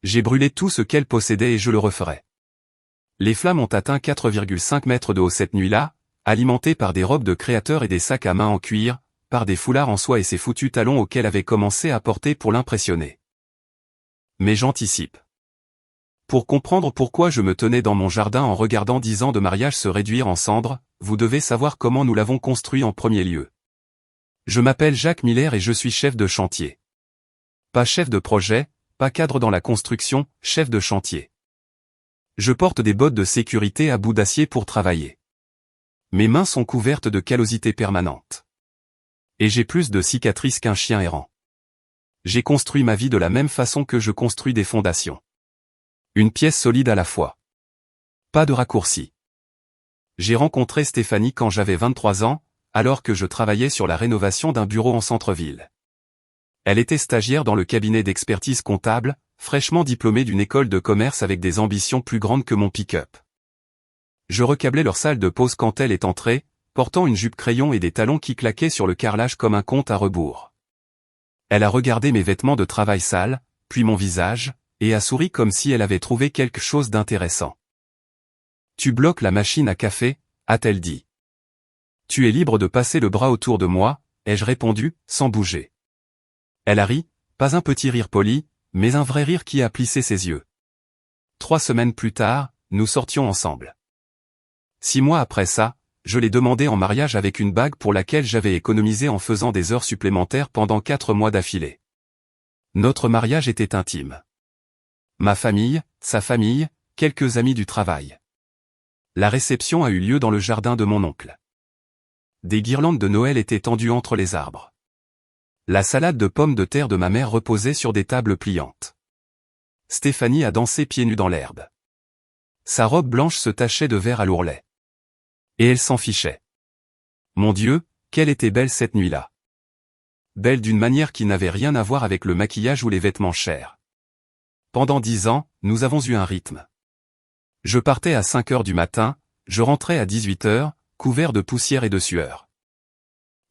J'ai brûlé tout ce qu'elle possédait et je le referai. Les flammes ont atteint 4,5 mètres de haut cette nuit-là, alimentées par des robes de créateurs et des sacs à main en cuir, par des foulards en soie et ces foutus talons auxquels avait commencé à porter pour l'impressionner. Mais j'anticipe. Pour comprendre pourquoi je me tenais dans mon jardin en regardant 10 ans de mariage se réduire en cendres, vous devez savoir comment nous l'avons construit en premier lieu. Je m'appelle Jacques Miller et je suis chef de chantier. Pas chef de projet, pas cadre dans la construction, chef de chantier. Je porte des bottes de sécurité à bout d'acier pour travailler. Mes mains sont couvertes de callosité permanente. Et j'ai plus de cicatrices qu'un chien errant. J'ai construit ma vie de la même façon que je construis des fondations. Une pièce solide à la fois. Pas de raccourci. J'ai rencontré Stéphanie quand j'avais 23 ans, alors que je travaillais sur la rénovation d'un bureau en centre-ville. Elle était stagiaire dans le cabinet d'expertise comptable, fraîchement diplômée d'une école de commerce avec des ambitions plus grandes que mon pick-up. Je recablais leur salle de pause quand elle est entrée, portant une jupe crayon et des talons qui claquaient sur le carrelage comme un compte à rebours. Elle a regardé mes vêtements de travail sales, puis mon visage, et a souri comme si elle avait trouvé quelque chose d'intéressant. « Tu bloques la machine à café » a-t-elle dit. « Tu es libre de passer le bras autour de moi » ai-je répondu, sans bouger. Elle a ri, pas un petit rire poli, mais un vrai rire qui a plissé ses yeux. 3 semaines plus tard, nous sortions ensemble. 6 mois après ça, je l'ai demandé en mariage avec une bague pour laquelle j'avais économisé en faisant des heures supplémentaires pendant 4 mois d'affilée. Notre mariage était intime. Ma famille, sa famille, quelques amis du travail. La réception a eu lieu dans le jardin de mon oncle. Des guirlandes de Noël étaient tendues entre les arbres. La salade de pommes de terre de ma mère reposait sur des tables pliantes. Stéphanie a dansé pieds nus dans l'herbe. Sa robe blanche se tachait de vert à l'ourlet. Et elle s'en fichait. Mon Dieu, qu'elle était belle cette nuit-là. Belle d'une manière qui n'avait rien à voir avec le maquillage ou les vêtements chers. Pendant 10 ans, nous avons eu un rythme. Je partais à 5 heures du matin, je rentrais à 18 heures, couvert de poussière et de sueur.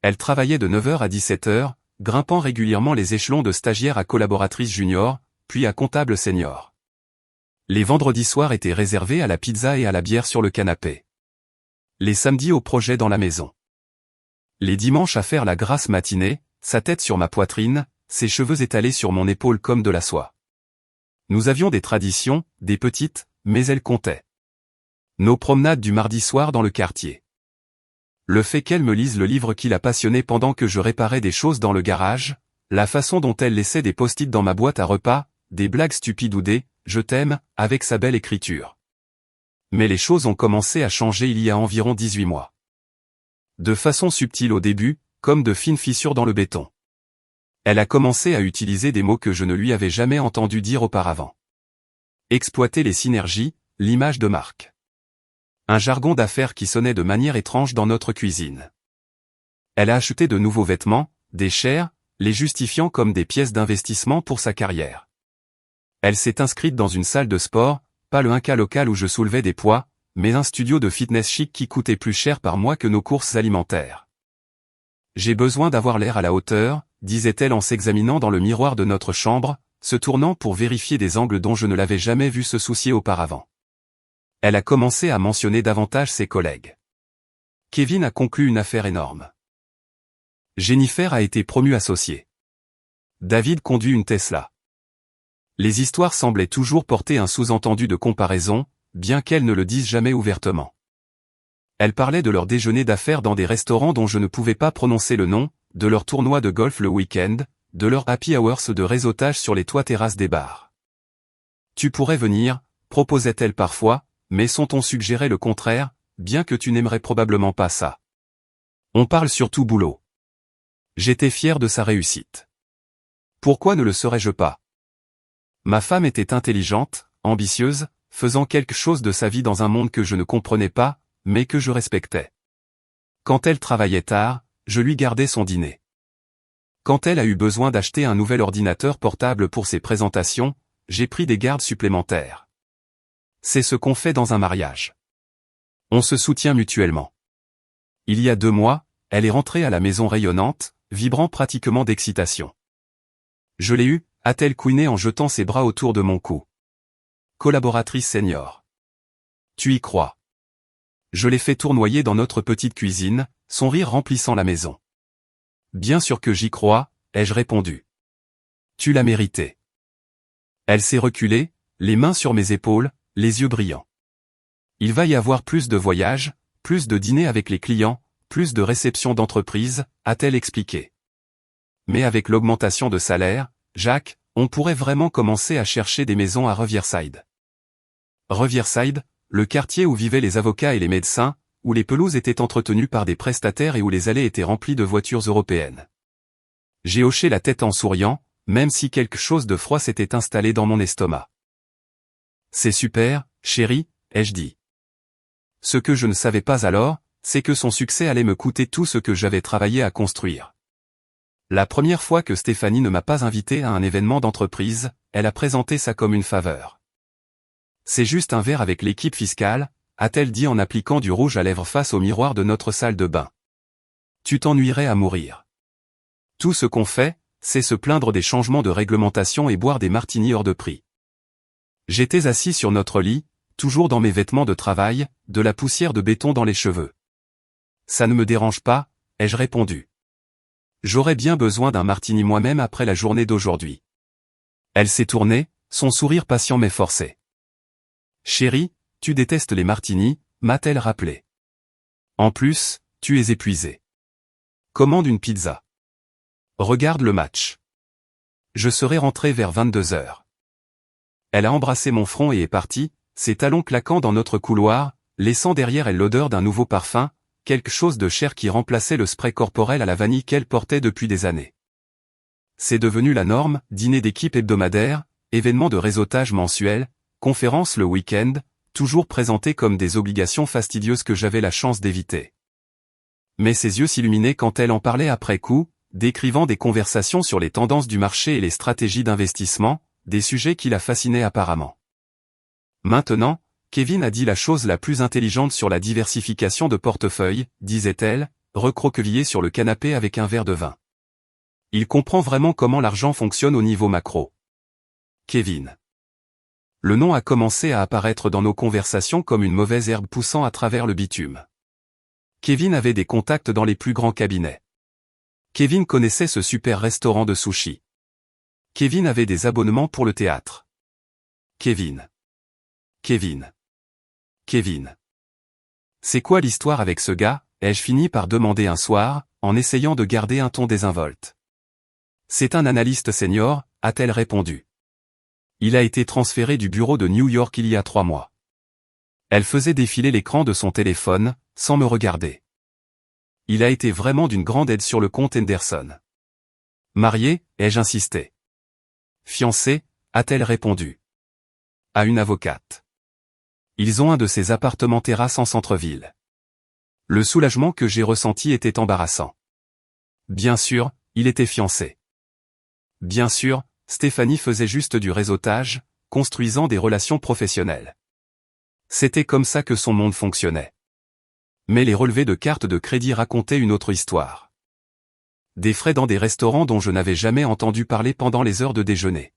Elle travaillait de 9 heures à 17 heures, grimpant régulièrement les échelons de stagiaire à collaboratrice junior, puis à comptable senior. Les vendredis soirs étaient réservés à la pizza et à la bière sur le canapé. Les samedis au projet dans la maison. Les dimanches à faire la grasse matinée, sa tête sur ma poitrine, ses cheveux étalés sur mon épaule comme de la soie. Nous avions des traditions, des petites, mais elles comptaient. Nos promenades du mardi soir dans le quartier. Le fait qu'elle me lise le livre qui la passionnait pendant que je réparais des choses dans le garage, la façon dont elle laissait des post-it dans ma boîte à repas, des blagues stupides ou des « je t'aime » avec sa belle écriture. Mais les choses ont commencé à changer il y a environ 18 mois. De façon subtile au début, comme de fines fissures dans le béton. Elle a commencé à utiliser des mots que je ne lui avais jamais entendu dire auparavant. Exploiter les synergies, l'image de marque. Un jargon d'affaires qui sonnait de manière étrange dans notre cuisine. Elle a acheté de nouveaux vêtements, des chers, les justifiant comme des pièces d'investissement pour sa carrière. Elle s'est inscrite dans une salle de sport, pas le 1K local où je soulevais des poids, mais un studio de fitness chic qui coûtait plus cher par mois que nos courses alimentaires. J'ai besoin d'avoir l'air à la hauteur, disait-elle en s'examinant dans le miroir de notre chambre, se tournant pour vérifier des angles dont je ne l'avais jamais vu se soucier auparavant. Elle a commencé à mentionner davantage ses collègues. Kevin a conclu une affaire énorme. Jennifer a été promue associée. David conduit une Tesla. Les histoires semblaient toujours porter un sous-entendu de comparaison, bien qu'elles ne le disent jamais ouvertement. Elles parlaient de leur déjeuner d'affaires dans des restaurants dont je ne pouvais pas prononcer le nom, de leur tournoi de golf le week-end, de leur happy hours de réseautage sur les toits terrasses des bars. Tu pourrais venir, proposait-elle parfois, mais son-on suggérait le contraire, bien que tu n'aimerais probablement pas ça. On parle surtout boulot. J'étais fier de sa réussite. Pourquoi ne le serais-je pas? Ma femme était intelligente, ambitieuse, faisant quelque chose de sa vie dans un monde que je ne comprenais pas, mais que je respectais. Quand elle travaillait tard, je lui gardais son dîner. Quand elle a eu besoin d'acheter un nouvel ordinateur portable pour ses présentations, j'ai pris des gardes supplémentaires. C'est ce qu'on fait dans un mariage. On se soutient mutuellement. Il y a 2 mois, elle est rentrée à la maison rayonnante, vibrant pratiquement d'excitation. Je l'ai eue, a-t-elle couiné en jetant ses bras autour de mon cou. Collaboratrice senior. Tu y crois? Je l'ai fait tournoyer dans notre petite cuisine, son rire remplissant la maison. Bien sûr que j'y crois, ai-je répondu. Tu l'as mérité. Elle s'est reculée, les mains sur mes épaules, les yeux brillants. Il va y avoir plus de voyages, plus de dîners avec les clients, plus de réceptions d'entreprise, a-t-elle expliqué. Mais avec l'augmentation de salaire, Jacques, on pourrait vraiment commencer à chercher des maisons à Riverside. Riverside, le quartier où vivaient les avocats et les médecins, où les pelouses étaient entretenues par des prestataires et où les allées étaient remplies de voitures européennes. J'ai hoché la tête en souriant, même si quelque chose de froid s'était installé dans mon estomac. C'est super, chérie, ai-je dit. Ce que je ne savais pas alors, c'est que son succès allait me coûter tout ce que j'avais travaillé à construire. La première fois que Stéphanie ne m'a pas invité à un événement d'entreprise, elle a présenté ça comme une faveur. C'est juste un verre avec l'équipe fiscale, a-t-elle dit en appliquant du rouge à lèvres face au miroir de notre salle de bain. Tu t'ennuierais à mourir. Tout ce qu'on fait, c'est se plaindre des changements de réglementation et boire des martinis hors de prix. J'étais assis sur notre lit, toujours dans mes vêtements de travail, de la poussière de béton dans les cheveux. Ça ne me dérange pas, ai-je répondu. J'aurais bien besoin d'un martini moi-même après la journée d'aujourd'hui. Elle s'est tournée, son sourire patient mais forcé. Chérie, tu détestes les martinis, m'a-t-elle rappelé. En plus, tu es épuisée. Commande une pizza. Regarde le match. Je serai rentré vers 22h. Elle a embrassé mon front et est partie, ses talons claquant dans notre couloir, laissant derrière elle l'odeur d'un nouveau parfum, quelque chose de cher qui remplaçait le spray corporel à la vanille qu'elle portait depuis des années. C'est devenu la norme, dîner d'équipe hebdomadaire, événements de réseautage mensuel, conférences le week-end, toujours présentés comme des obligations fastidieuses que j'avais la chance d'éviter. Mais ses yeux s'illuminaient quand elle en parlait après coup, décrivant des conversations sur les tendances du marché et les stratégies d'investissement, des sujets qui la fascinaient apparemment. Maintenant, Kevin a dit la chose la plus intelligente sur la diversification de portefeuille, disait-elle, recroquevillée sur le canapé avec un verre de vin. Il comprend vraiment comment l'argent fonctionne au niveau macro. Kevin. Le nom a commencé à apparaître dans nos conversations comme une mauvaise herbe poussant à travers le bitume. Kevin avait des contacts dans les plus grands cabinets. Kevin connaissait ce super restaurant de sushi. Kevin avait des abonnements pour le théâtre. Kevin. C'est quoi l'histoire avec ce gars, ai-je fini par demander un soir, en essayant de garder un ton désinvolte. C'est un analyste senior, a-t-elle répondu. Il a été transféré du bureau de New York il y a 3 mois. Elle faisait défiler l'écran de son téléphone, sans me regarder. Il a été vraiment d'une grande aide sur le compte Henderson. Marié, ai-je insisté. Fiancé, a-t-elle répondu. À une avocate. Ils ont un de ces appartements terrasses en centre-ville. Le soulagement que j'ai ressenti était embarrassant. Bien sûr, il était fiancé. Bien sûr, Stéphanie faisait juste du réseautage, construisant des relations professionnelles. C'était comme ça que son monde fonctionnait. Mais les relevés de cartes de crédit racontaient une autre histoire. Des frais dans des restaurants dont je n'avais jamais entendu parler pendant les heures de déjeuner.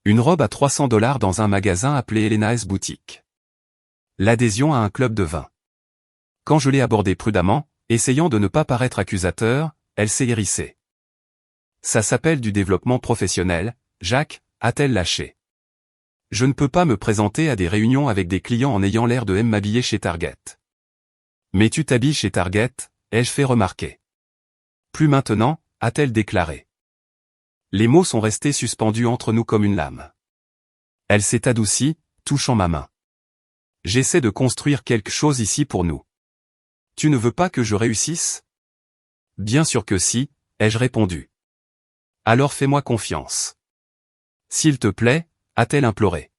Une robe à $300 dans un magasin appelé Elena's Boutique. L'adhésion à un club de vin. Quand je l'ai abordée prudemment, essayant de ne pas paraître accusateur, elle s'est hérissée. Ça s'appelle du développement professionnel, Jacques, a-t-elle lâché. Je ne peux pas me présenter à des réunions avec des clients en ayant l'air de m'habiller chez Target. Mais tu t'habilles chez Target, ai-je fait remarquer. Plus maintenant, a-t-elle déclaré. Les mots sont restés suspendus entre nous comme une lame. Elle s'est adoucie, touchant ma main. J'essaie de construire quelque chose ici pour nous. Tu ne veux pas que je réussisse? Bien sûr que si, ai-je répondu. Alors fais-moi confiance. S'il te plaît, a-t-elle imploré.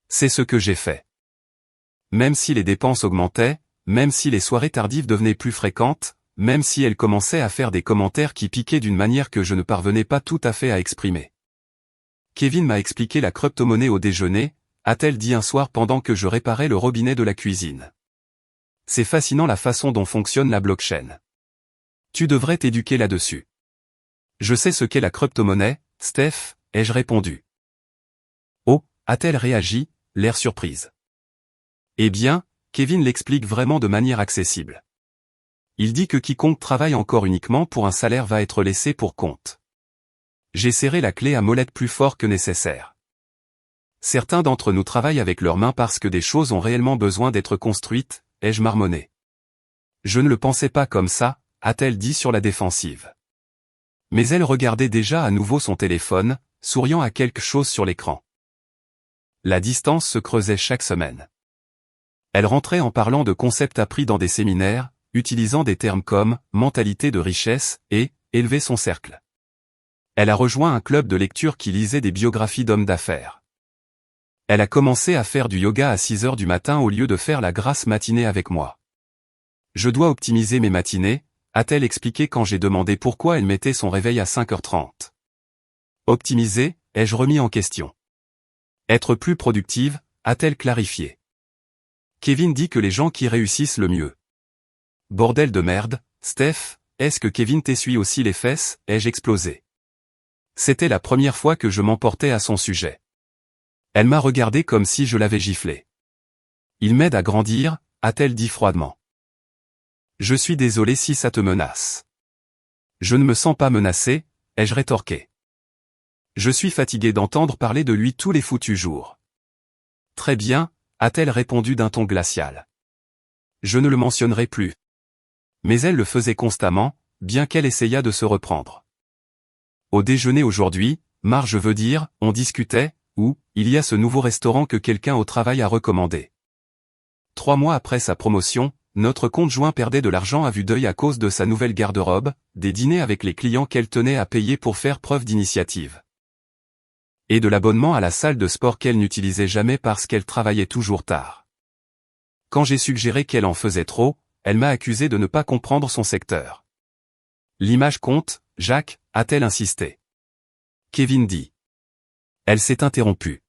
C'est ce que j'ai fait. Même si les dépenses augmentaient, même si les soirées tardives devenaient plus fréquentes, même si elle commençait à faire des commentaires qui piquaient d'une manière que je ne parvenais pas tout à fait à exprimer. Kevin m'a expliqué la crypto-monnaie au déjeuner, a-t-elle dit un soir pendant que je réparais le robinet de la cuisine. C'est fascinant la façon dont fonctionne la blockchain. Tu devrais t'éduquer là-dessus. Je sais ce qu'est la crypto-monnaie, Steph, ai-je répondu. Oh, a-t-elle réagi, l'air surprise. Eh bien, Kevin l'explique vraiment de manière accessible. Il dit que quiconque travaille encore uniquement pour un salaire va être laissé pour compte. J'ai serré la clé à molette plus fort que nécessaire. Certains d'entre nous travaillent avec leurs mains parce que des choses ont réellement besoin d'être construites, ai-je marmonné. Je ne le pensais pas comme ça, a-t-elle dit sur la défensive. Mais elle regardait déjà à nouveau son téléphone, souriant à quelque chose sur l'écran. La distance se creusait chaque semaine. Elle rentrait en parlant de concepts appris dans des séminaires, utilisant des termes comme « mentalité de richesse » et « élever son cercle ». Elle a rejoint un club de lecture qui lisait des biographies d'hommes d'affaires. Elle a commencé à faire du yoga à 6 heures du matin au lieu de faire la grasse matinée avec moi. Je dois optimiser mes matinées, a-t-elle expliqué quand j'ai demandé pourquoi elle mettait son réveil à 5h30. Optimiser, ai-je remis en question. Être plus productive, a-t-elle clarifié. Kevin dit que les gens qui réussissent le mieux. Bordel de merde, Steph, est-ce que Kevin t'essuie aussi les fesses, ai-je explosé. C'était la première fois que je m'emportais à son sujet. Elle m'a regardé comme si je l'avais giflé. Il m'aide à grandir, a-t-elle dit froidement. Je suis désolé si ça te menace. Je ne me sens pas menacé, ai-je rétorqué. Je suis fatigué d'entendre parler de lui tous les foutus jours. Très bien, a-t-elle répondu d'un ton glacial. Je ne le mentionnerai plus. Mais elle le faisait constamment, bien qu'elle essayât de se reprendre. Au déjeuner aujourd'hui, Marge veut dire, on discutait, ou, il y a ce nouveau restaurant que quelqu'un au travail a recommandé. 3 mois après sa promotion, notre conjoint perdait de l'argent à vue d'œil à cause de sa nouvelle garde-robe, des dîners avec les clients qu'elle tenait à payer pour faire preuve d'initiative. Et de l'abonnement à la salle de sport qu'elle n'utilisait jamais parce qu'elle travaillait toujours tard. Quand j'ai suggéré qu'elle en faisait trop, elle m'a accusé de ne pas comprendre son secteur. L'image compte, Jacques, a-t-elle insisté. Kevin dit. Elle s'est interrompue.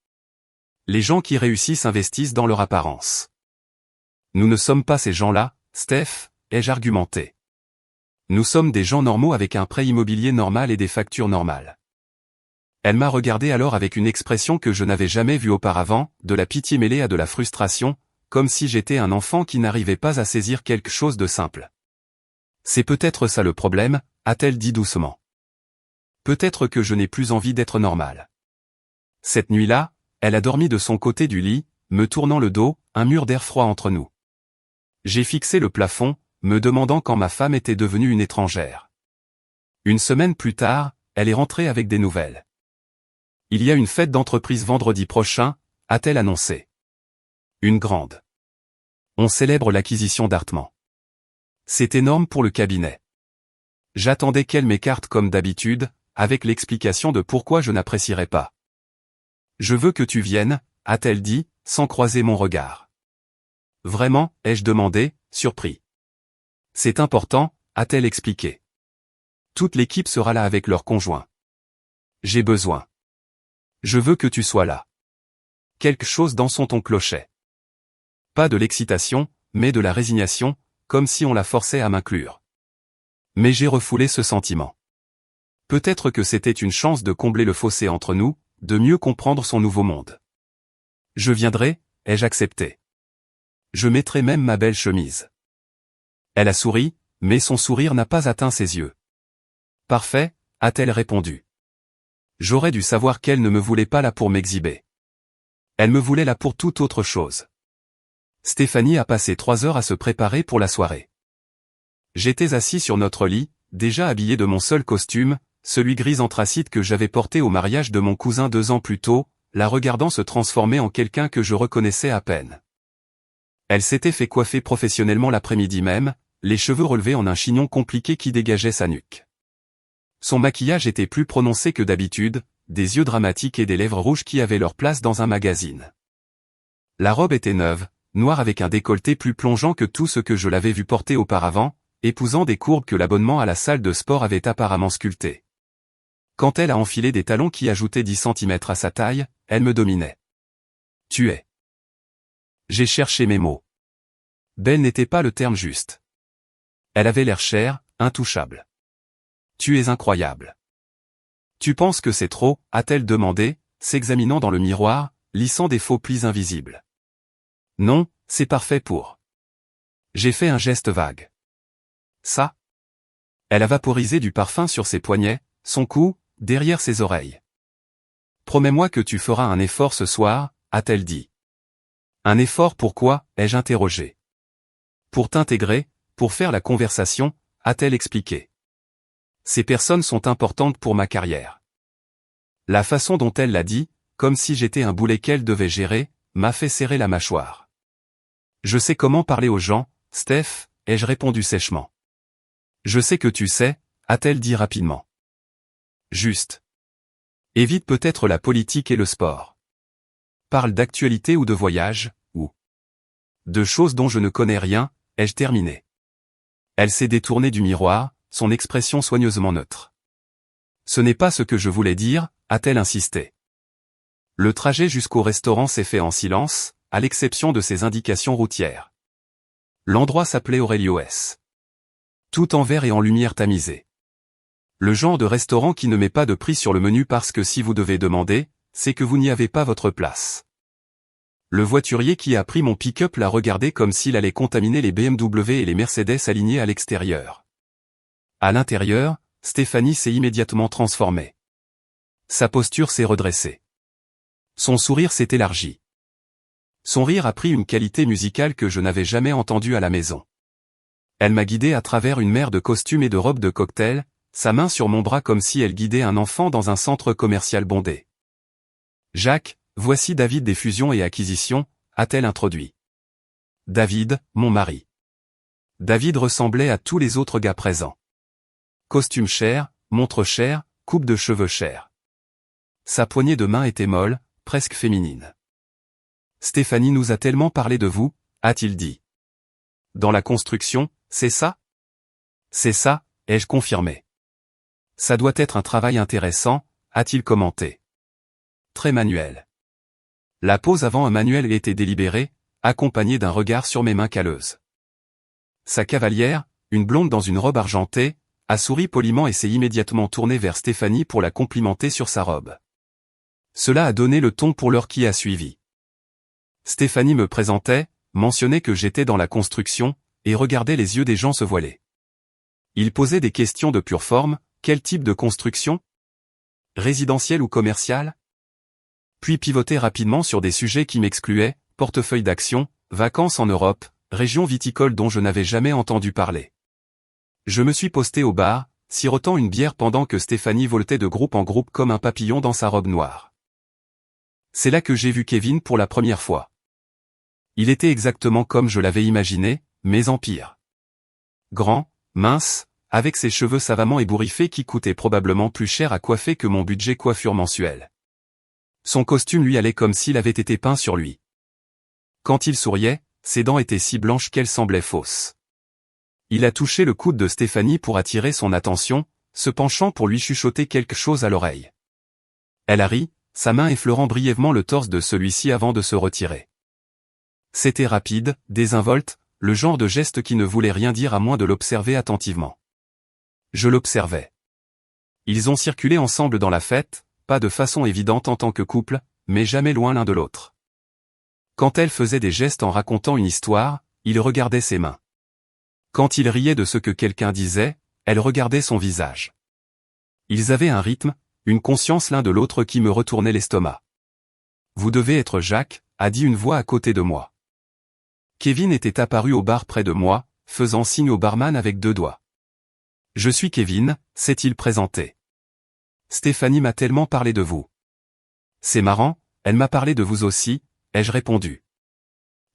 Les gens qui réussissent investissent dans leur apparence. Nous ne sommes pas ces gens-là, Steph, ai-je argumenté. Nous sommes des gens normaux avec un prêt immobilier normal et des factures normales. Elle m'a regardé alors avec une expression que je n'avais jamais vue auparavant, de la pitié mêlée à de la frustration, comme si j'étais un enfant qui n'arrivait pas à saisir quelque chose de simple. C'est peut-être ça le problème, a-t-elle dit doucement. Peut-être que je n'ai plus envie d'être normale. Cette nuit-là, elle a dormi de son côté du lit, me tournant le dos, un mur d'air froid entre nous. J'ai fixé le plafond, me demandant quand ma femme était devenue une étrangère. Une semaine plus tard, elle est rentrée avec des nouvelles. Il y a une fête d'entreprise vendredi prochain, a-t-elle annoncé. Une grande. On célèbre l'acquisition d'Artman. C'est énorme pour le cabinet. J'attendais qu'elle m'écarte comme d'habitude, avec l'explication de pourquoi je n'apprécierais pas. Je veux que tu viennes, a-t-elle dit, sans croiser mon regard. Vraiment, ai-je demandé, surpris. C'est important, a-t-elle expliqué. Toute l'équipe sera là avec leur conjoint. J'ai besoin. Je veux que tu sois là. Quelque chose dans son ton clochait. Pas de l'excitation, mais de la résignation, comme si on la forçait à m'inclure. Mais j'ai refoulé ce sentiment. Peut-être que c'était une chance de combler le fossé entre nous, de mieux comprendre son nouveau monde. Je viendrai, ai-je accepté. Je mettrai même ma belle chemise. Elle a souri, mais son sourire n'a pas atteint ses yeux. Parfait, a-t-elle répondu. J'aurais dû savoir qu'elle ne me voulait pas là pour m'exhiber. Elle me voulait là pour toute autre chose. Stéphanie a passé 3 heures à se préparer pour la soirée. J'étais assis sur notre lit, déjà habillé de mon seul costume, celui gris anthracite que j'avais porté au mariage de mon cousin 2 ans plus tôt, la regardant se transformer en quelqu'un que je reconnaissais à peine. Elle s'était fait coiffer professionnellement l'après-midi même, les cheveux relevés en un chignon compliqué qui dégageait sa nuque. Son maquillage était plus prononcé que d'habitude, des yeux dramatiques et des lèvres rouges qui avaient leur place dans un magazine. La robe était neuve, noire avec un décolleté plus plongeant que tout ce que je l'avais vu porter auparavant, épousant des courbes que l'abonnement à la salle de sport avait apparemment sculptées. Quand elle a enfilé des talons qui ajoutaient 10 cm à sa taille, elle me dominait. Tu es. J'ai cherché mes mots. Belle n'était pas le terme juste. Elle avait l'air chère, intouchable. Tu es incroyable. Tu penses que c'est trop, a-t-elle demandé, s'examinant dans le miroir, lissant des faux plis invisibles. Non, c'est parfait pour. J'ai fait un geste vague. Ça? Elle a vaporisé du parfum sur ses poignets, son cou, derrière ses oreilles. Promets-moi que tu feras un effort ce soir, a-t-elle dit. Un effort pourquoi, ai-je interrogé. Pour t'intégrer, pour faire la conversation, a-t-elle expliqué. Ces personnes sont importantes pour ma carrière. La façon dont elle l'a dit, comme si j'étais un boulet qu'elle devait gérer, m'a fait serrer la mâchoire. Je sais comment parler aux gens, Steph, ai-je répondu sèchement. Je sais que tu sais, a-t-elle dit rapidement. Juste. Évite peut-être la politique et le sport. Parle d'actualité ou de voyage, ou de choses dont je ne connais rien, ai-je terminé. Elle s'est détournée du miroir, son expression soigneusement neutre. Ce n'est pas ce que je voulais dire, a-t-elle insisté. Le trajet jusqu'au restaurant s'est fait en silence, à l'exception de ses indications routières. L'endroit s'appelait Aurelio S. Tout en verre et en lumière tamisée. Le genre de restaurant qui ne met pas de prix sur le menu parce que si vous devez demander, c'est que vous n'y avez pas votre place. Le voiturier qui a pris mon pick-up l'a regardé comme s'il allait contaminer les BMW et les Mercedes alignés à l'extérieur. À l'intérieur, Stéphanie s'est immédiatement transformée. Sa posture s'est redressée. Son sourire s'est élargi. Son rire a pris une qualité musicale que je n'avais jamais entendue à la maison. Elle m'a guidé à travers une mer de costumes et de robes de cocktail, sa main sur mon bras comme si elle guidait un enfant dans un centre commercial bondé. Jacques, voici David des fusions et acquisitions, a-t-elle introduit. David, mon mari. David ressemblait à tous les autres gars présents. Costume cher, montre chère, coupe de cheveux chère. Sa poignée de main était molle, presque féminine. Stéphanie nous a tellement parlé de vous, a-t-il dit. Dans la construction, c'est ça? C'est ça, ai-je confirmé. Ça doit être un travail intéressant, a-t-il commenté. Très manuel. La pause avant un manuel était délibérée, accompagnée d'un regard sur mes mains calleuses. Sa cavalière, une blonde dans une robe argentée, a souri poliment et s'est immédiatement tournée vers Stéphanie pour la complimenter sur sa robe. Cela a donné le ton pour l'heure qui a suivi. Stéphanie me présentait, mentionnait que j'étais dans la construction, et regardait les yeux des gens se voiler. Il posait des questions de pure forme, quel type de construction? Résidentielle ou commerciale? Puis pivotait rapidement sur des sujets qui m'excluaient, portefeuille d'action, vacances en Europe, région viticole dont je n'avais jamais entendu parler. Je me suis posté au bar, sirotant une bière pendant que Stéphanie voletait de groupe en groupe comme un papillon dans sa robe noire. C'est là que j'ai vu Kevin pour la première fois. Il était exactement comme je l'avais imaginé, mais en pire. Grand, mince, avec ses cheveux savamment ébouriffés qui coûtaient probablement plus cher à coiffer que mon budget coiffure mensuel. Son costume lui allait comme s'il avait été peint sur lui. Quand il souriait, ses dents étaient si blanches qu'elles semblaient fausses. Il a touché le coude de Stéphanie pour attirer son attention, se penchant pour lui chuchoter quelque chose à l'oreille. Elle a ri, sa main effleurant brièvement le torse de celui-ci avant de se retirer. C'était rapide, désinvolte, le genre de geste qui ne voulait rien dire à moins de l'observer attentivement. Je l'observais. Ils ont circulé ensemble dans la fête, pas de façon évidente en tant que couple, mais jamais loin l'un de l'autre. Quand elle faisait des gestes en racontant une histoire, il regardait ses mains. Quand il riait de ce que quelqu'un disait, elle regardait son visage. Ils avaient un rythme, une conscience l'un de l'autre qui me retournait l'estomac. Vous devez être Jacques, a dit une voix à côté de moi. Kevin était apparu au bar près de moi, faisant signe au barman avec 2 doigts. Je suis Kevin, s'est-il présenté. Stéphanie m'a tellement parlé de vous. C'est marrant, elle m'a parlé de vous aussi, ai-je répondu.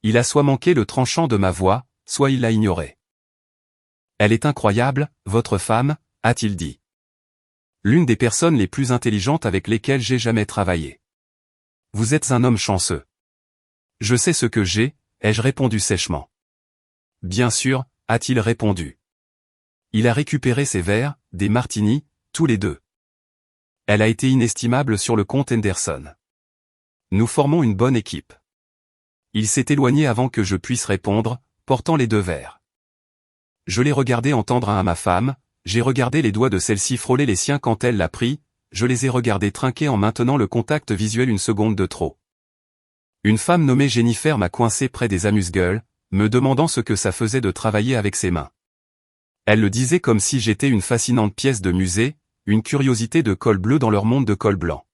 Il a soit manqué le tranchant de ma voix, soit il l'a ignoré. Elle est incroyable, votre femme, a-t-il dit. L'une des personnes les plus intelligentes avec lesquelles j'ai jamais travaillé. Vous êtes un homme chanceux. Je sais ce que j'ai, ai-je répondu sèchement. Bien sûr, a-t-il répondu. Il a récupéré ses verres, des martinis, tous les 2. Elle a été inestimable sur le compte Henderson. Nous formons une bonne équipe. Il s'est éloigné avant que je puisse répondre, portant les 2 verres. Je l'ai regardé en tendre un à ma femme, j'ai regardé les doigts de celle-ci frôler les siens quand elle l'a pris, je les ai regardés trinquer en maintenant le contact visuel une seconde de trop. Une femme nommée Jennifer m'a coincé près des amuse-gueules, me demandant ce que ça faisait de travailler avec ses mains. Elle le disait comme si j'étais une fascinante pièce de musée, une curiosité de col bleu dans leur monde de col blanc.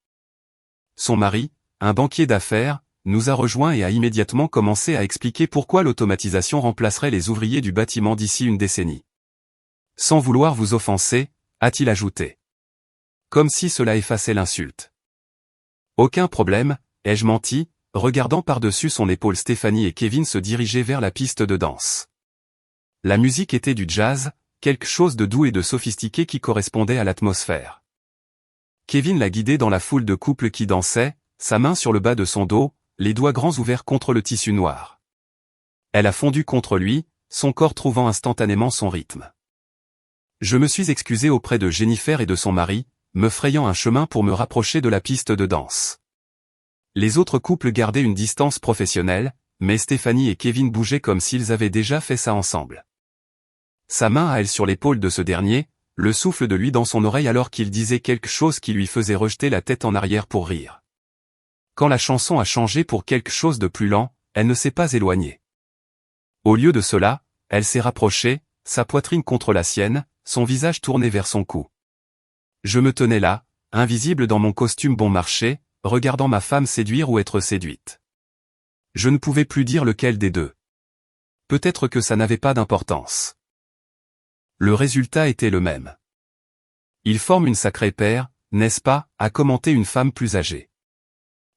Son mari, un banquier d'affaires, nous a rejoints et a immédiatement commencé à expliquer pourquoi l'automatisation remplacerait les ouvriers du bâtiment d'ici une décennie. Sans vouloir vous offenser, a-t-il ajouté. Comme si cela effaçait l'insulte. Aucun problème, ai-je menti, regardant par-dessus son épaule Stéphanie et Kevin se diriger vers la piste de danse. La musique était du jazz, quelque chose de doux et de sophistiqué qui correspondait à l'atmosphère. Kevin l'a guidée dans la foule de couples qui dansaient, sa main sur le bas de son dos, les doigts grands ouverts contre le tissu noir. Elle a fondu contre lui, son corps trouvant instantanément son rythme. Je me suis excusé auprès de Jennifer et de son mari, me frayant un chemin pour me rapprocher de la piste de danse. Les autres couples gardaient une distance professionnelle, mais Stéphanie et Kevin bougeaient comme s'ils avaient déjà fait ça ensemble. Sa main à elle sur l'épaule de ce dernier, le souffle de lui dans son oreille alors qu'il disait quelque chose qui lui faisait rejeter la tête en arrière pour rire. Quand la chanson a changé pour quelque chose de plus lent, elle ne s'est pas éloignée. Au lieu de cela, elle s'est rapprochée, sa poitrine contre la sienne, son visage tourné vers son cou. Je me tenais là, invisible dans mon costume bon marché, regardant ma femme séduire ou être séduite. Je ne pouvais plus dire lequel des deux. Peut-être que ça n'avait pas d'importance. Le résultat était le même. Ils forment une sacrée paire, n'est-ce pas, a commenté une femme plus âgée.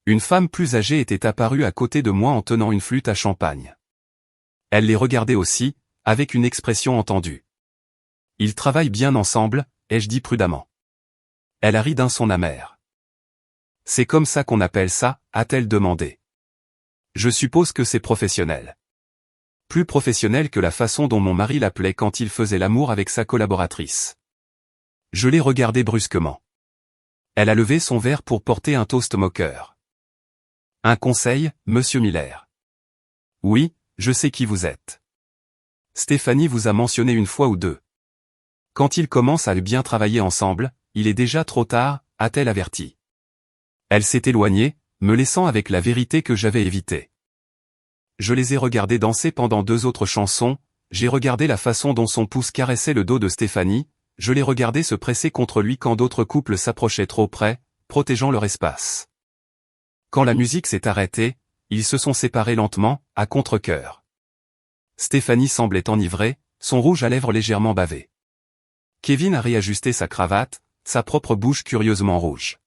Une femme plus âgée était apparue à côté de moi en tenant une flûte à champagne. Elle les regardait aussi, avec une expression entendue. Ils travaillent bien ensemble, ai-je dit prudemment. Elle a ri d'un son amer. C'est comme ça qu'on appelle ça, a-t-elle demandé. Je suppose que c'est professionnel. Plus professionnel que la façon dont mon mari l'appelait quand il faisait l'amour avec sa collaboratrice. Je l'ai regardée brusquement. Elle a levé son verre pour porter un toast moqueur. Un conseil, monsieur Miller. Oui, je sais qui vous êtes. Stéphanie vous a mentionné une fois ou deux. Quand ils commencent à bien travailler ensemble, il est déjà trop tard, a-t-elle averti. Elle s'est éloignée, me laissant avec la vérité que j'avais évitée. Je les ai regardés danser pendant 2 autres chansons, j'ai regardé la façon dont son pouce caressait le dos de Stéphanie, je les regardais se presser contre lui quand d'autres couples s'approchaient trop près, protégeant leur espace. Quand la musique s'est arrêtée, ils se sont séparés lentement, à contre-cœur. Stéphanie semblait enivrée, son rouge à lèvres légèrement bavé. Kevin a réajusté sa cravate, sa propre bouche curieusement rouge.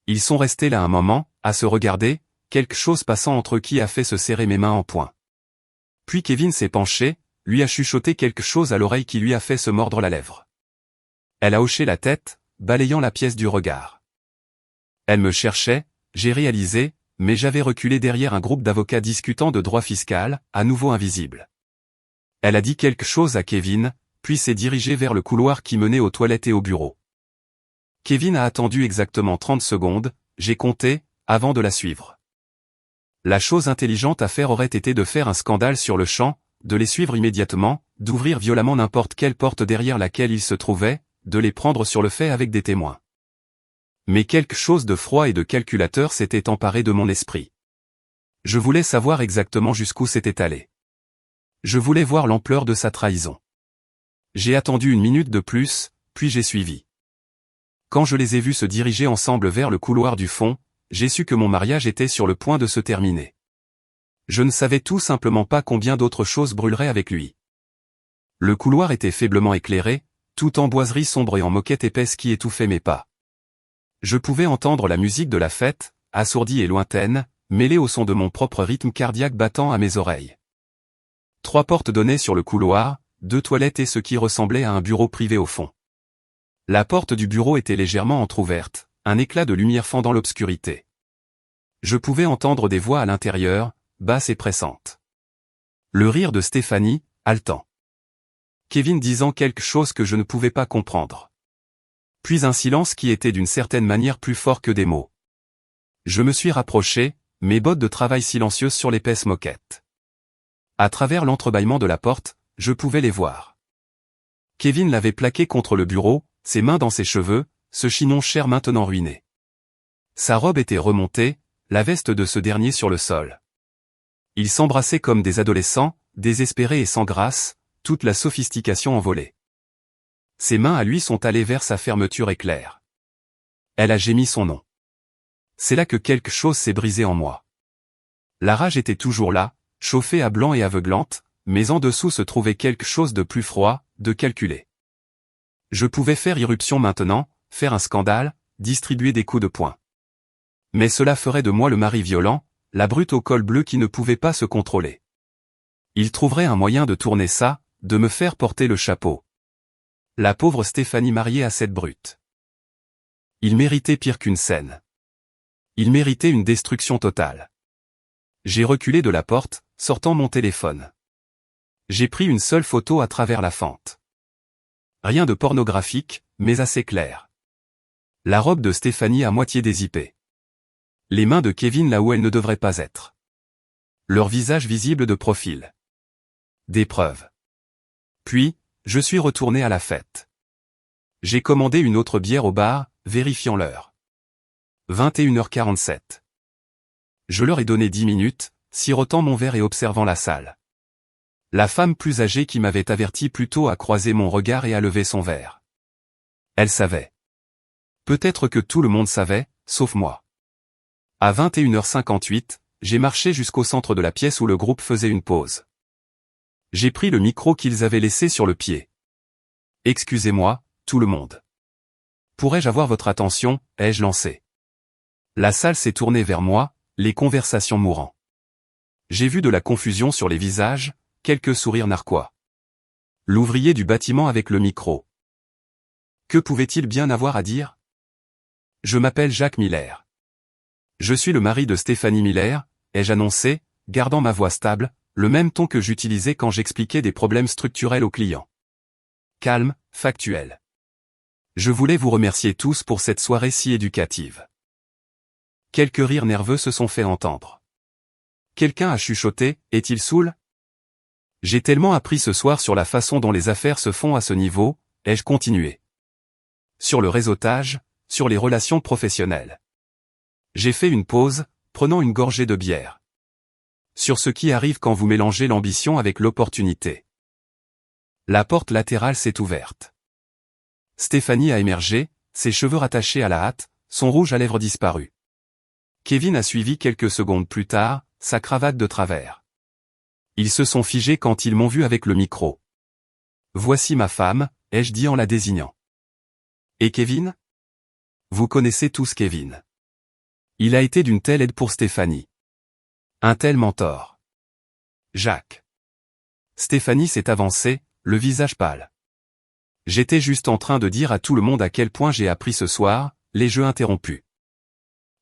Ils sont restés là un moment, à se regarder, quelque chose passant entre eux qui a fait se serrer mes mains en poing. Puis Kevin s'est penché, lui a chuchoté quelque chose à l'oreille qui lui a fait se mordre la lèvre. Elle a hoché la tête, balayant la pièce du regard. Elle me cherchait, j'ai réalisé, mais j'avais reculé derrière un groupe d'avocats discutant de droit fiscal, à nouveau invisible. Elle a dit quelque chose à Kevin, puis s'est dirigée vers le couloir qui menait aux toilettes et au bureau. Kevin a attendu exactement 30 secondes, j'ai compté, avant de la suivre. La chose intelligente à faire aurait été de faire un scandale sur le champ, de les suivre immédiatement, d'ouvrir violemment n'importe quelle porte derrière laquelle ils se trouvaient, de les prendre sur le fait avec des témoins. Mais quelque chose de froid et de calculateur s'était emparé de mon esprit. Je voulais savoir exactement jusqu'où c'était allé. Je voulais voir l'ampleur de sa trahison. J'ai attendu 1 minute de plus, puis j'ai suivi. Quand je les ai vus se diriger ensemble vers le couloir du fond, j'ai su que mon mariage était sur le point de se terminer. Je ne savais tout simplement pas combien d'autres choses brûleraient avec lui. Le couloir était faiblement éclairé, tout en boiserie sombre et en moquette épaisse qui étouffait mes pas. Je pouvais entendre la musique de la fête, assourdie et lointaine, mêlée au son de mon propre rythme cardiaque battant à mes oreilles. 3 portes donnaient sur le couloir, 2 toilettes et ce qui ressemblait à un bureau privé au fond. La porte du bureau était légèrement entr'ouverte, un éclat de lumière fendant l'obscurité. Je pouvais entendre des voix à l'intérieur, basses et pressantes. Le rire de Stéphanie, haletant. Kevin disant quelque chose que je ne pouvais pas comprendre. Puis un silence qui était d'une certaine manière plus fort que des mots. Je me suis rapproché, mes bottes de travail silencieuses sur l'épaisse moquette. À travers l'entrebâillement de la porte, je pouvais les voir. Kevin l'avait plaqué contre le bureau, ses mains dans ses cheveux, ce chinon cher maintenant ruiné. Sa robe était remontée, la veste de ce dernier sur le sol. Ils s'embrassaient comme des adolescents, désespérés et sans grâce, toute la sophistication envolée. Ses mains à lui sont allées vers sa fermeture éclair. Elle a gémi son nom. C'est là que quelque chose s'est brisé en moi. La rage était toujours là, chauffée à blanc et aveuglante, mais en dessous se trouvait quelque chose de plus froid, de calculé. Je pouvais faire irruption maintenant, faire un scandale, distribuer des coups de poing. Mais cela ferait de moi le mari violent, la brute au col bleu qui ne pouvait pas se contrôler. Il trouverait un moyen de tourner ça, de me faire porter le chapeau. La pauvre Stéphanie mariée à cette brute. Il méritait pire qu'une scène. Il méritait une destruction totale. J'ai reculé de la porte, sortant mon téléphone. J'ai pris une seule photo à travers la fente. Rien de pornographique, mais assez clair. La robe de Stéphanie à moitié dézippée. Les mains de Kevin là où elles ne devraient pas être. Leur visage visible de profil. Des preuves. Puis, je suis retourné à la fête. J'ai commandé une autre bière au bar, vérifiant l'heure. 21h47. Je leur ai donné 10 minutes, sirotant mon verre et observant la salle. La femme plus âgée qui m'avait averti plus tôt a croisé mon regard et a levé son verre. Elle savait. Peut-être que tout le monde savait, sauf moi. À 21h58, j'ai marché jusqu'au centre de la pièce où le groupe faisait une pause. J'ai pris le micro qu'ils avaient laissé sur le pied. Excusez-moi, tout le monde. Pourrais-je avoir votre attention, ai-je lancé. La salle s'est tournée vers moi, les conversations mourant. J'ai vu de la confusion sur les visages, quelques sourires narquois. L'ouvrier du bâtiment avec le micro. Que pouvait-il bien avoir à dire? Je m'appelle Jacques Miller. Je suis le mari de Stéphanie Miller, ai-je annoncé, gardant ma voix stable, le même ton que j'utilisais quand j'expliquais des problèmes structurels aux clients. Calme, factuel. Je voulais vous remercier tous pour cette soirée si éducative. Quelques rires nerveux se sont fait entendre. Quelqu'un a chuchoté, est-il saoul? J'ai tellement appris ce soir sur la façon dont les affaires se font à ce niveau, ai-je continué. Sur le réseautage, sur les relations professionnelles. J'ai fait une pause, prenant une gorgée de bière. Sur ce qui arrive quand vous mélangez l'ambition avec l'opportunité. La porte latérale s'est ouverte. Stéphanie a émergé, ses cheveux rattachés à la hâte, son rouge à lèvres disparu. Kevin a suivi quelques secondes plus tard, sa cravate de travers. Ils se sont figés quand ils m'ont vu avec le micro. Voici ma femme, ai-je dit en la désignant. Et Kevin? Vous connaissez tous Kevin. Il a été d'une telle aide pour Stéphanie. Un tel mentor. Jacques. Stéphanie s'est avancée, le visage pâle. J'étais juste en train de dire à tout le monde à quel point j'ai appris ce soir, les jeux interrompus.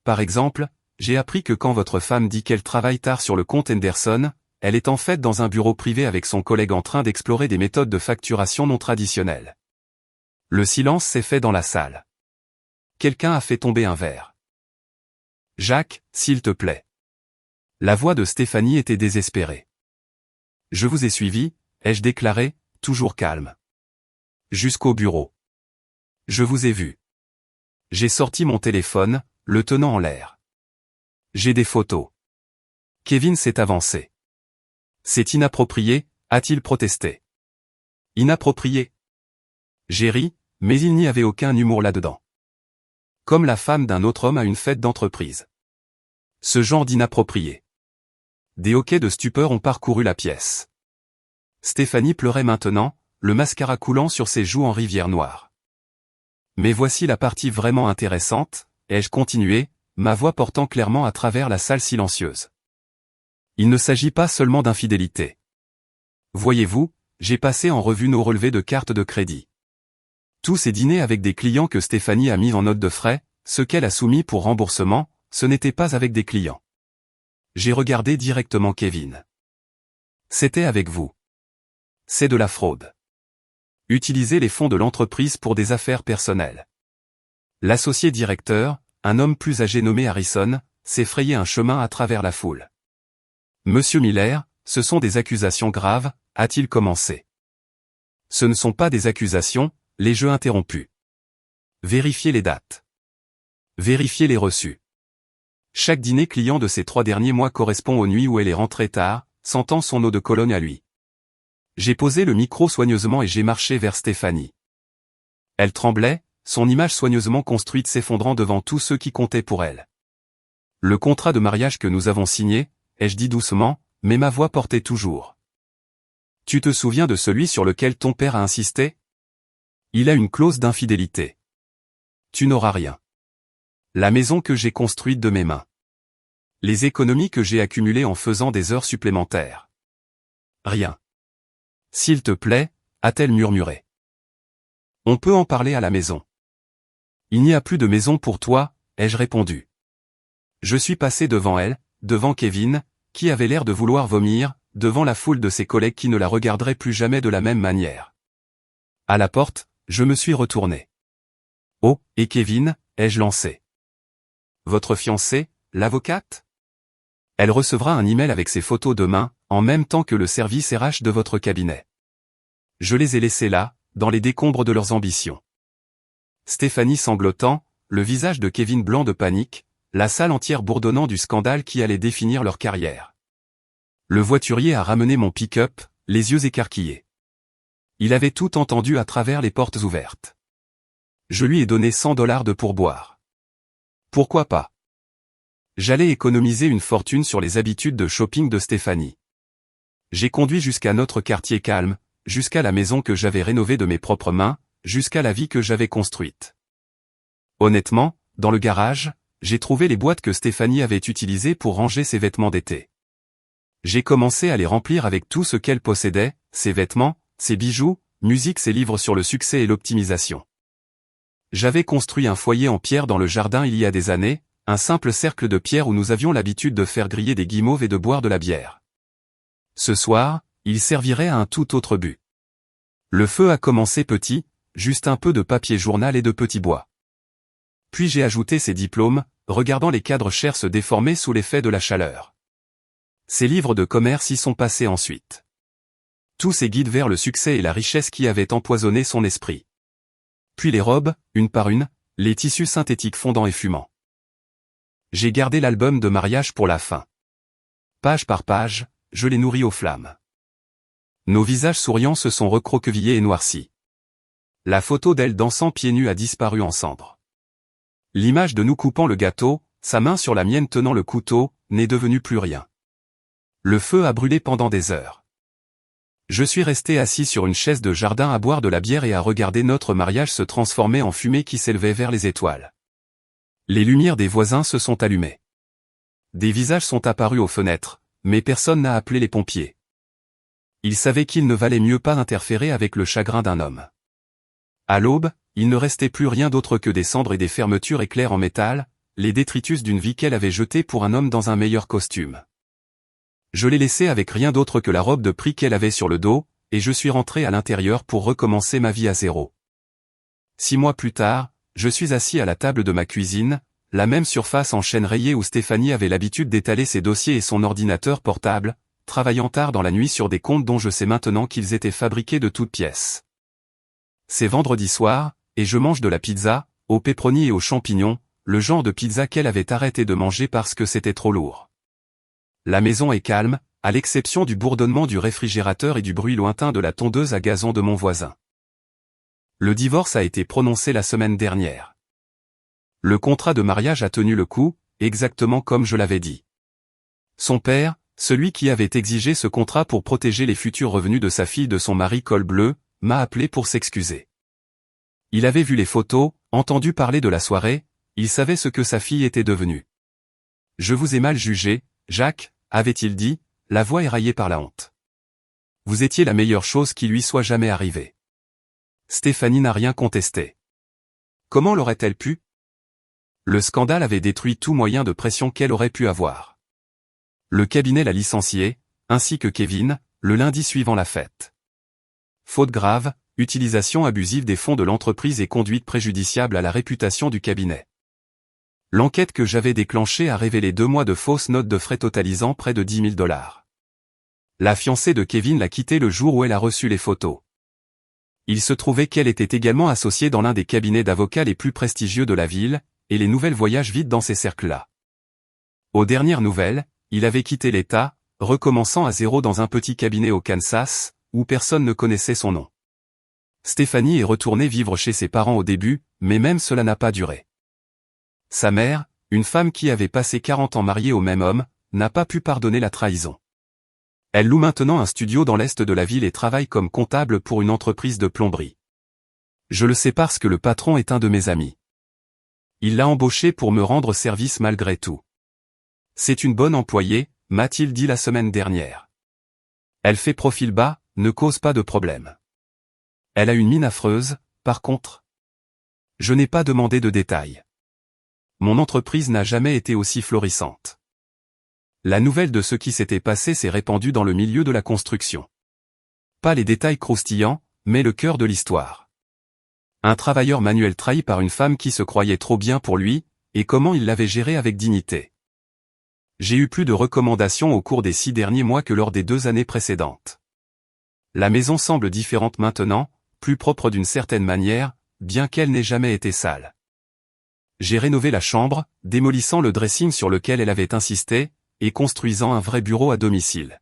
Par exemple, j'ai appris que quand votre femme dit qu'elle travaille tard sur le compte Henderson, elle est en fait dans un bureau privé avec son collègue en train d'explorer des méthodes de facturation non traditionnelles. Le silence s'est fait dans la salle. Quelqu'un a fait tomber un verre. Jacques, s'il te plaît. La voix de Stéphanie était désespérée. Je vous ai suivi, ai-je déclaré, toujours calme. Jusqu'au bureau. Je vous ai vu. J'ai sorti mon téléphone, le tenant en l'air. J'ai des photos. Kevin s'est avancé. C'est inapproprié, a-t-il protesté. Inapproprié. J'ai ri, mais il n'y avait aucun humour là-dedans. Comme la femme d'un autre homme à une fête d'entreprise. Ce genre d'inapproprié. Des hoquets de stupeur ont parcouru la pièce. Stéphanie pleurait maintenant, le mascara coulant sur ses joues en rivière noire. Mais voici la partie vraiment intéressante, ai-je continué, ma voix portant clairement à travers la salle silencieuse. Il ne s'agit pas seulement d'infidélité. Voyez-vous, j'ai passé en revue nos relevés de cartes de crédit. Tous ces dîners avec des clients que Stéphanie a mis en note de frais, ce qu'elle a soumis pour remboursement, ce n'était pas avec des clients. J'ai regardé directement Kevin. C'était avec vous. C'est de la fraude. Utiliser les fonds de l'entreprise pour des affaires personnelles. L'associé directeur, un homme plus âgé nommé Harrison, s'est frayé un chemin à travers la foule. Monsieur Miller, ce sont des accusations graves, a-t-il commencé. Ce ne sont pas des accusations, les jeux interrompus. Vérifiez les dates. Vérifiez les reçus. Chaque dîner client de ces 3 derniers mois correspond aux nuits où elle est rentrée tard, sentant son eau de Cologne à lui. J'ai posé le micro soigneusement et j'ai marché vers Stéphanie. Elle tremblait, son image soigneusement construite s'effondrant devant tous ceux qui comptaient pour elle. Le contrat de mariage que nous avons signé, ai-je dit doucement, mais ma voix portait toujours. Tu te souviens de celui sur lequel ton père a insisté? Il a une clause d'infidélité. Tu n'auras rien. La maison que j'ai construite de mes mains. Les économies que j'ai accumulées en faisant des heures supplémentaires. Rien. S'il te plaît, a-t-elle murmuré. On peut en parler à la maison. Il n'y a plus de maison pour toi, ai-je répondu. Je suis passé devant elle, devant Kevin, qui avait l'air de vouloir vomir, devant la foule de ses collègues qui ne la regarderaient plus jamais de la même manière. À la porte, je me suis retourné. Oh, et Kevin, ai-je lancé. Votre fiancée, l'avocate? Elle recevra un email avec ses photos demain, en même temps que le service RH de votre cabinet. Je les ai laissés là, dans les décombres de leurs ambitions. Stéphanie sanglotant, le visage de Kevin blanc de panique, la salle entière bourdonnant du scandale qui allait définir leur carrière. Le voiturier a ramené mon pick-up, les yeux écarquillés. Il avait tout entendu à travers les portes ouvertes. Je lui ai donné $100 de pourboire. Pourquoi pas? J'allais économiser une fortune sur les habitudes de shopping de Stéphanie. J'ai conduit jusqu'à notre quartier calme, jusqu'à la maison que j'avais rénovée de mes propres mains, jusqu'à la vie que j'avais construite. Honnêtement, dans le garage, j'ai trouvé les boîtes que Stéphanie avait utilisées pour ranger ses vêtements d'été. J'ai commencé à les remplir avec tout ce qu'elle possédait, ses vêtements, ses bijoux, musique, ses livres sur le succès et l'optimisation. J'avais construit un foyer en pierre dans le jardin il y a des années, un simple cercle de pierre où nous avions l'habitude de faire griller des guimauves et de boire de la bière. Ce soir, il servirait à un tout autre but. Le feu a commencé petit, juste un peu de papier journal et de petits bois. Puis j'ai ajouté ses diplômes, regardant les cadres chers se déformer sous l'effet de la chaleur. Ses livres de commerce y sont passés ensuite. Tous ces guides vers le succès et la richesse qui avaient empoisonné son esprit. Puis les robes, une par une, les tissus synthétiques fondants et fumants. J'ai gardé l'album de mariage pour la fin. Page par page, je l'ai nourri aux flammes. Nos visages souriants se sont recroquevillés et noircis. La photo d'elle dansant pieds nus a disparu en cendres. L'image de nous coupant le gâteau, sa main sur la mienne tenant le couteau, n'est devenue plus rien. Le feu a brûlé pendant des heures. Je suis resté assis sur une chaise de jardin à boire de la bière et à regarder notre mariage se transformer en fumée qui s'élevait vers les étoiles. Les lumières des voisins se sont allumées. Des visages sont apparus aux fenêtres, mais personne n'a appelé les pompiers. Ils savaient qu'il ne valait mieux pas interférer avec le chagrin d'un homme. À l'aube, il ne restait plus rien d'autre que des cendres et des fermetures éclairs en métal, les détritus d'une vie qu'elle avait jetée pour un homme dans un meilleur costume. Je l'ai laissée avec rien d'autre que la robe de prix qu'elle avait sur le dos, et je suis rentré à l'intérieur pour recommencer ma vie à zéro. 6 mois plus tard, je suis assis à la table de ma cuisine, la même surface en chêne rayé où Stéphanie avait l'habitude d'étaler ses dossiers et son ordinateur portable, travaillant tard dans la nuit sur des comptes dont je sais maintenant qu'ils étaient fabriqués de toutes pièces. C'est vendredi soir, et je mange de la pizza, aux pepperoni et aux champignons, le genre de pizza qu'elle avait arrêté de manger parce que c'était trop lourd. La maison est calme, à l'exception du bourdonnement du réfrigérateur et du bruit lointain de la tondeuse à gazon de mon voisin. Le divorce a été prononcé la semaine dernière. Le contrat de mariage a tenu le coup, exactement comme je l'avais dit. Son père, celui qui avait exigé ce contrat pour protéger les futurs revenus de sa fille de son mari col bleu, m'a appelé pour s'excuser. Il avait vu les photos, entendu parler de la soirée, il savait ce que sa fille était devenue. Je vous ai mal jugé, Jacques, avait-il dit, la voix éraillée par la honte. Vous étiez la meilleure chose qui lui soit jamais arrivée. Stéphanie n'a rien contesté. Comment l'aurait-elle pu? Le scandale avait détruit tout moyen de pression qu'elle aurait pu avoir. Le cabinet l'a licenciée, ainsi que Kevin, le lundi suivant la fête. Faute grave, utilisation abusive des fonds de l'entreprise et conduite préjudiciable à la réputation du cabinet. L'enquête que j'avais déclenchée a révélé 2 mois de fausses notes de frais totalisant près de $10 000. La fiancée de Kevin l'a quitté le jour où elle a reçu les photos. Il se trouvait qu'elle était également associée dans l'un des cabinets d'avocats les plus prestigieux de la ville, et les nouvelles voyagent vite dans ces cercles-là. Aux dernières nouvelles, il avait quitté l'État, recommençant à zéro dans un petit cabinet au Kansas, où personne ne connaissait son nom. Stéphanie est retournée vivre chez ses parents au début, mais même cela n'a pas duré. Sa mère, une femme qui avait passé 40 ans mariée au même homme, n'a pas pu pardonner la trahison. Elle loue maintenant un studio dans l'est de la ville et travaille comme comptable pour une entreprise de plomberie. Je le sais parce que le patron est un de mes amis. Il l'a embauchée pour me rendre service malgré tout. C'est une bonne employée, m'a-t-il dit la semaine dernière. Elle fait profil bas, ne cause pas de problème. Elle a une mine affreuse, par contre. Je n'ai pas demandé de détails. Mon entreprise n'a jamais été aussi florissante. La nouvelle de ce qui s'était passé s'est répandue dans le milieu de la construction. Pas les détails croustillants, mais le cœur de l'histoire. Un travailleur manuel trahi par une femme qui se croyait trop bien pour lui, et comment il l'avait géré avec dignité. J'ai eu plus de recommandations au cours des 6 derniers mois que lors des 2 années précédentes. La maison semble différente maintenant, plus propre d'une certaine manière, bien qu'elle n'ait jamais été sale. J'ai rénové la chambre, démolissant le dressing sur lequel elle avait insisté, et construisant un vrai bureau à domicile.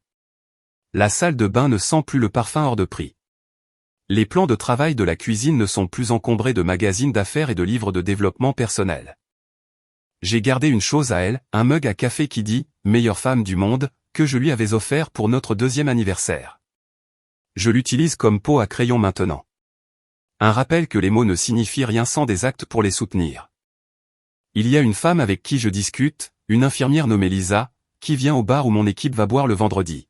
La salle de bain ne sent plus le parfum hors de prix. Les plans de travail de la cuisine ne sont plus encombrés de magazines d'affaires et de livres de développement personnel. J'ai gardé une chose à elle, un mug à café qui dit « Meilleure femme du monde » que je lui avais offert pour notre 2e anniversaire. Je l'utilise comme pot à crayon maintenant. Un rappel que les mots ne signifient rien sans des actes pour les soutenir. Il y a une femme avec qui je discute, une infirmière nommée Lisa, qui vient au bar où mon équipe va boire le vendredi.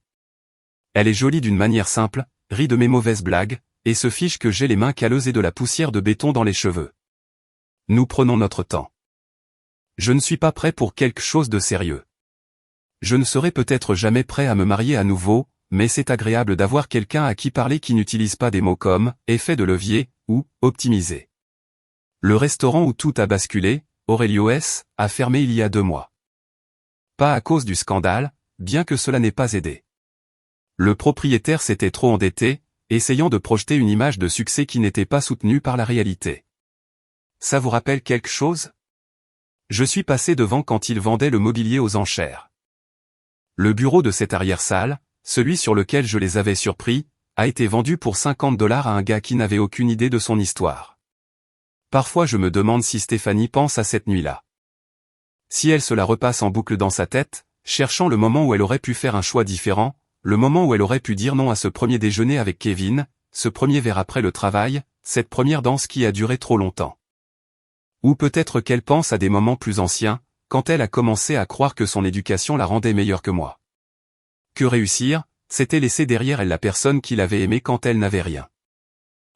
Elle est jolie d'une manière simple, rit de mes mauvaises blagues, et se fiche que j'ai les mains calleuses et de la poussière de béton dans les cheveux. Nous prenons notre temps. Je ne suis pas prêt pour quelque chose de sérieux. Je ne serai peut-être jamais prêt à me marier à nouveau, mais c'est agréable d'avoir quelqu'un à qui parler qui n'utilise pas des mots comme « effet de levier » ou « optimiser ». Le restaurant où tout a basculé, Aurelio S., a fermé il y a 2 mois. Pas à cause du scandale, bien que cela n'ait pas aidé. Le propriétaire s'était trop endetté, essayant de projeter une image de succès qui n'était pas soutenue par la réalité. Ça vous rappelle quelque chose? Je suis passé devant quand il vendait le mobilier aux enchères. Le bureau de cette arrière-salle, celui sur lequel je les avais surpris, a été vendu pour $50 à un gars qui n'avait aucune idée de son histoire. Parfois je me demande si Stéphanie pense à cette nuit-là. Si elle se la repasse en boucle dans sa tête, cherchant le moment où elle aurait pu faire un choix différent, le moment où elle aurait pu dire non à ce premier déjeuner avec Kevin, ce premier verre après le travail, cette première danse qui a duré trop longtemps. Ou peut-être qu'elle pense à des moments plus anciens, quand elle a commencé à croire que son éducation la rendait meilleure que moi. Que réussir, c'était laisser derrière elle la personne qu'il avait aimée quand elle n'avait rien.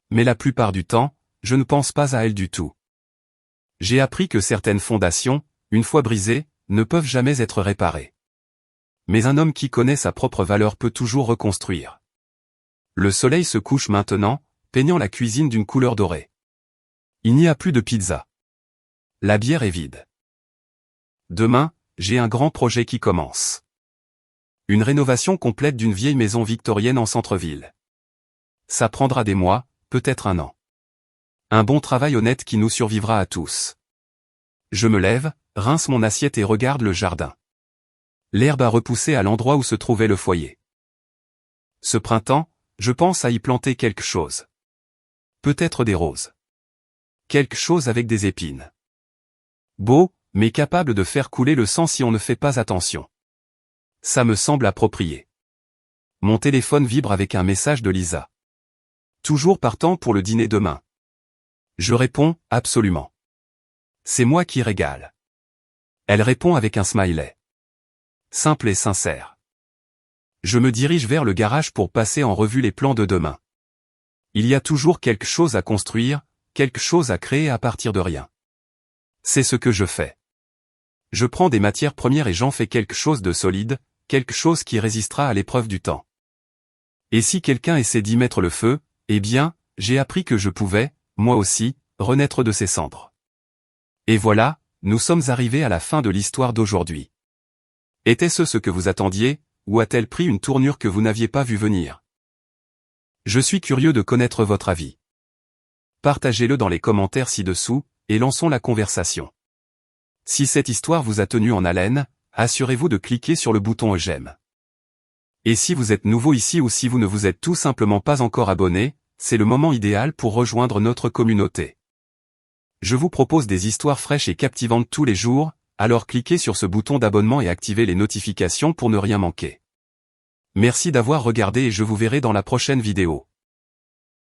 Mais la plupart du temps, je ne pense pas à elle du tout. J'ai appris que certaines fondations, une fois brisées, ne peuvent jamais être réparées. Mais un homme qui connaît sa propre valeur peut toujours reconstruire. Le soleil se couche maintenant, peignant la cuisine d'une couleur dorée. Il n'y a plus de pizza. La bière est vide. Demain, j'ai un grand projet qui commence. Une rénovation complète d'une vieille maison victorienne en centre-ville. Ça prendra des mois, peut-être un an. Un bon travail honnête qui nous survivra à tous. Je me lève, rince mon assiette et regarde le jardin. L'herbe a repoussé à l'endroit où se trouvait le foyer. Ce printemps, je pense à y planter quelque chose. Peut-être des roses. Quelque chose avec des épines. Beau, mais capable de faire couler le sang si on ne fait pas attention. Ça me semble approprié. Mon téléphone vibre avec un message de Lisa. Toujours partant pour le dîner demain. Je réponds, absolument. C'est moi qui régale. Elle répond avec un smiley. Simple et sincère. Je me dirige vers le garage pour passer en revue les plans de demain. Il y a toujours quelque chose à construire, quelque chose à créer à partir de rien. C'est ce que je fais. Je prends des matières premières et j'en fais quelque chose de solide, quelque chose qui résistera à l'épreuve du temps. Et si quelqu'un essaie d'y mettre le feu, eh bien, j'ai appris que je pouvais, moi aussi, renaître de ces cendres. Et voilà, nous sommes arrivés à la fin de l'histoire d'aujourd'hui. Était-ce ce que vous attendiez, ou a-t-elle pris une tournure que vous n'aviez pas vue venir? Je suis curieux de connaître votre avis. Partagez-le dans les commentaires ci-dessous, et lançons la conversation. Si cette histoire vous a tenu en haleine, assurez-vous de cliquer sur le bouton j'aime. Et si vous êtes nouveau ici ou si vous ne vous êtes tout simplement pas encore abonné, c'est le moment idéal pour rejoindre notre communauté. Je vous propose des histoires fraîches et captivantes tous les jours, alors cliquez sur ce bouton d'abonnement et activez les notifications pour ne rien manquer. Merci d'avoir regardé et je vous verrai dans la prochaine vidéo.